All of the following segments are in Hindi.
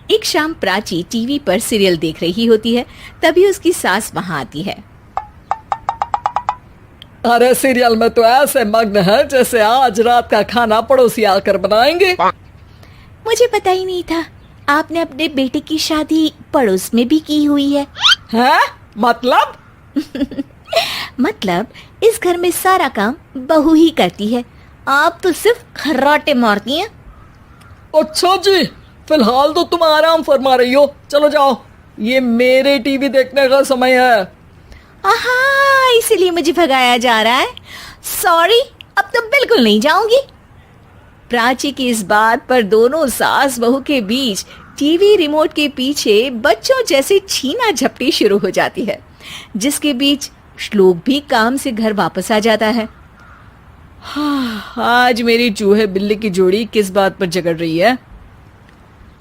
एक शाम प्राची टीवी पर सीरियल देख रही होती है। तभी उसकी सास वहां आती है। अरे सीरियल में तो ऐसे मग्न है जैसे आज रात का खाना पड़ोसी आकर बनाएंगे। मुझे पता ही नहीं था आपने अपने बेटे की शादी पड़ोस में भी की हुई है। हैं? मतलब? मतलब इस घर में सारा काम बहू ही करती है, आप तो सिर्फ खर्राटे मारती हैं। अच्छा जी, फिलहाल तो तुम आराम फरमा रही हो, चलो जाओ, ये मेरे टीवी देखने का समय है। आहा, इसीलिए मुझे भगाया जा रहा है। सॉरी, अब तो बिल्कुल नहीं जाऊंगी। प्राची की इस बात पर दोनों सास बहू के बीच टीवी रिमोट के पीछे बच्चों जैसे छीना झपटी शुरू हो जाती है, जिसके बीच श्लोक भी काम से घर वापस आ जाता है। आज मेरी चूहे बिल्ली की जोड़ी किस बात पर झगड़ रही है?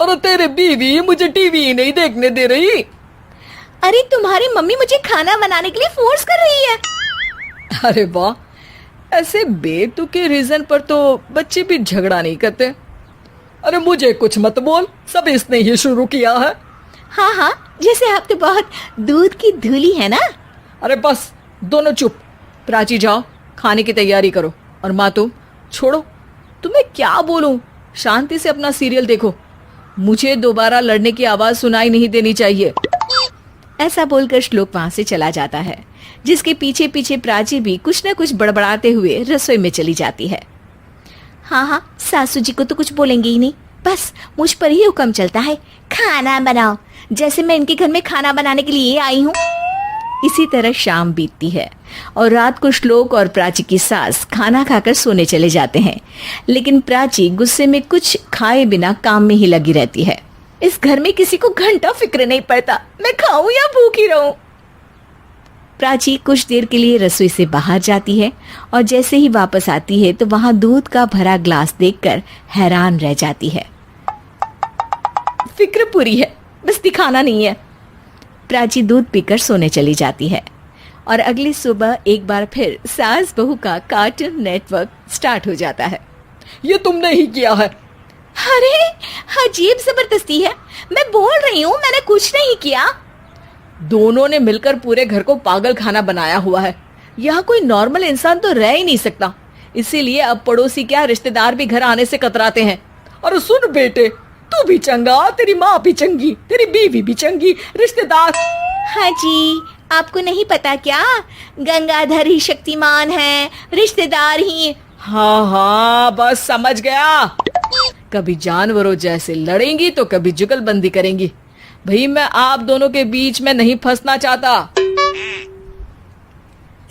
अरे तेरे बीवी मुझे टीवी ही नहीं देखने दे रही। अरे तुम्हारी मम्मी मुझे खाना बनाने के लिए फोर्स कर रही है। अरे वाह, ऐसे बेतुके रीजन पर तो बच्चे भी झगड़ा नहीं करते। अरे मुझे कुछ मत बोल, सब इसने ही शुरू किया है। हाँ हाँ, जैसे आप तो बहुत दूध की धूली है ना। अरे बस, दोनों चुप। प्राची जाओ, खाने की तैयारी करो। और माँ तुम छोड़ो, तुम्हें क्या बोलूं, शांति से अपना सीरियल देखो, मुझे दोबारा लड़ने की आवाज सुनाई नहीं देनी चाहिए। ऐसा बोलकर श्लोक वहां से चला जाता है, जिसके पीछे पीछे प्राची भी कुछ न कुछ बड़बड़ाते हुए रसोई में चली जाती है। हाँ हाँ, सासू जी को तो कुछ बोलेंगे ही नहीं, बस मुझ पर ही हुक्म चलता है, खाना बनाओ, जैसे मैं इनके घर में खाना बनाने के लिए आई हूँ। इसी तरह शाम बीतती है और रात को श्लोक और प्राची की सास खाना खाकर सोने चले जाते हैं, लेकिन प्राची गुस्से में कुछ खाए बिना काम में ही लगी रहती है। इस घर में किसी को घंटा फिक्र नहीं पड़ता, मैं खाऊं या भूखी रहूं। प्राची कुछ देर के लिए रसोई से बाहर जाती है और जैसे ही वापस आती है तो वहां दूध का भरा ग्लास देखकर हैरान रह जाती है। फिक्र पूरी है, बस दिखाना नहीं है। प्राची दूध पीकर सोने चली जाती है और अगली सुबह एक बार फिर सास बहू का कार्टून नेटवर्क स्टार्ट हो जाता है। ये तुमने ही किया है। अरे अजीब जबरदस्ती है, मैं बोल रही हूँ मैंने कुछ नहीं किया। दोनों ने मिलकर पूरे घर को पागल खाना बनाया हुआ है। यहाँ कोई नॉर्मल इंसान तो रह ही नहीं सकता, इसीलिए अब पड़ोसी क्या रिश्तेदार भी घर आने से कतराते हैं। और सुन बेटे, तू भी चंगा, तेरी माँ भी चंगी, तेरी बीवी भी चंगी, रिश्तेदार। हाँ जी, आपको नहीं पता क्या, गंगाधर ही शक्तिमान है, रिश्तेदार ही। हाँ हाँ, बस समझ गया। कभी जानवरों जैसे लड़ेंगी तो कभी जुगलबंदी करेंगी। भाई मैं आप दोनों के बीच में नहीं फंसना चाहता।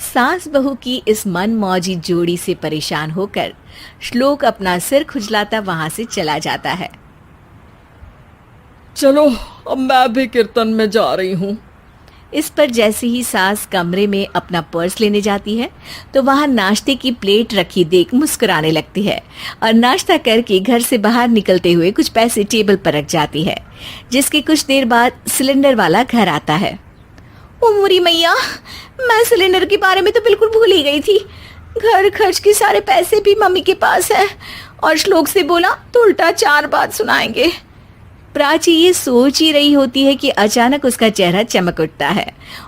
सास बहू की इस मन मौजी जोड़ी से परेशान होकर श्लोक अपना सिर खुजलाता वहां से चला जाता है। चलो अब मैं भी कीर्तन में जा रही हूँ। इस पर जैसे ही सास कमरे में अपना पर्स लेने जाती है तो वहां नाश्ते की प्लेट रखी देख मुस्कुराने लगती है और नाश्ता करके घर से बाहर निकलते हुए कुछ पैसे टेबल पर रख जाती है, जिसके कुछ देर बाद सिलेंडर वाला घर आता है। ओ मोरी मैया, मैं सिलेंडर के बारे में तो बिल्कुल भूल ही गई थी। घर खर्च के सारे पैसे भी मम्मी के पास है और श्लोक से बोला तो उल्टा 4 बात सुनाएंगे। प्राची ये सोच ही रही होती है कि अचानक उसका चेहरा चमक उठता है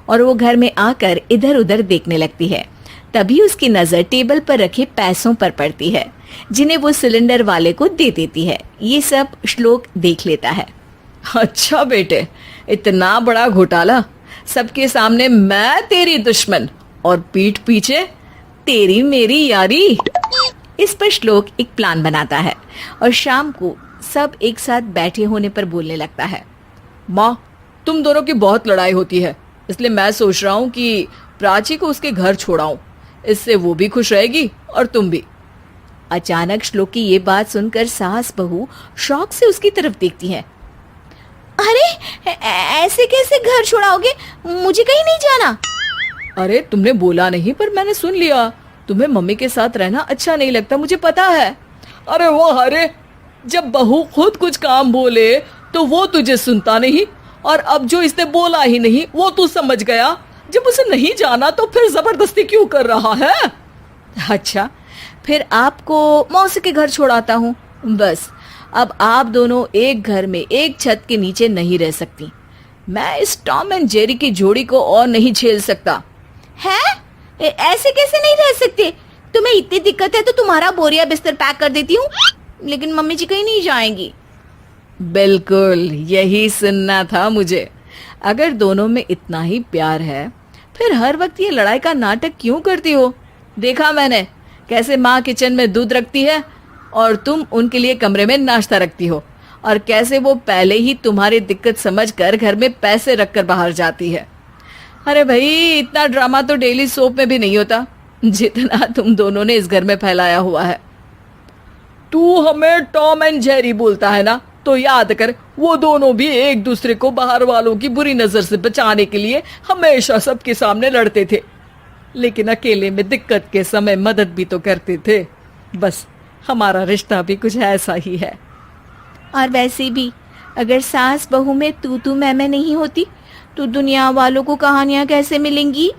और वो घर में आकर इधर उधर देखने लगती है। तभी उसकी नजर टेबल पर रखे पैसों पर पड़ती है, जिन्हें वो सिलेंडर वाले को दे देती है। ये सब श्लोक देख लेता है। अच्छा बेटे, इतना बड़ा घोटाला, सबके सामने मैं तेरी दुश्मन और पीठ पीछे तेरी मेरी यारी। इस पर श्लोक एक प्लान बनाता है और शाम को सब एक साथ बैठे होने पर बोलने लगता है। माँ, तुम दोनों की बहुत लड़ाई होती है, इसलिए मैं सोच रहा हूँ कि प्राची को उसके घर छोड़ाऊं, इससे वो भी खुश रहेगी और तुम भी। अचानक श्लोक की ये बात सुनकर सास बहू शौक से उसकी तरफ देखती हैं। अरे ऐसे कैसे घर छोड़ाओगे, मुझे कहीं नहीं जाना। अरे तुमने बोला नहीं पर मैंने सुन लिया, तुम्हें मम्मी के साथ रहना अच्छा नहीं लगता, मुझे पता है। अरे वो, अरे जब बहू खुद कुछ काम बोले तो वो तुझे सुनता नहीं, और अब जो इसने बोला ही नहीं वो तू समझ गया। जब उसे नहीं जाना तो फिर जबरदस्ती क्यों कर रहा है? अच्छा, फिर आपको मौसी के घर छोड़ाता हूँ, बस अब आप दोनों एक घर में एक छत के नीचे नहीं रह सकती। मैं इस टॉम एंड जेरी की जोड़ी को और नहीं झेल सकता। है? ऐसे कैसे नहीं रह सकते? तुम्हें इतनी दिक्कत है तो तुम्हारा बोरिया बिस्तर पैक कर देती हूँ, लेकिन मम्मी जी कहीं नहीं जाएंगी। बिल्कुल यही सुनना था मुझे। अगर दोनों में इतना ही प्यार है फिर हर वक्त ये लड़ाई का नाटक क्यों करती हो? देखा मैंने कैसे माँ किचन में दूध रखती है और तुम उनके लिए कमरे में नाश्ता रखती हो, और कैसे वो पहले ही तुम्हारी दिक्कत समझकर घर में पैसे रखकर बाहर जाती है। अरे भाई, इतना ड्रामा तो डेली सोप में भी नहीं होता जितना तुम दोनों ने इस घर में फैलाया हुआ है। तू हमें टॉम एंड जेरी बोलता है ना, तो याद कर वो दोनों भी एक दूसरे को बाहर वालों की बुरी नजर से बचाने के लिए हमेशा सबके सामने लड़ते थे, लेकिन अकेले में दिक्कत के समय मदद भी तो करते थे। बस हमारा रिश्ता भी कुछ ऐसा ही है। और वैसे भी अगर सास बहू में तू मैं नहीं होती तो दुनिया वालों को कहानियां कैसे मिलेंगी?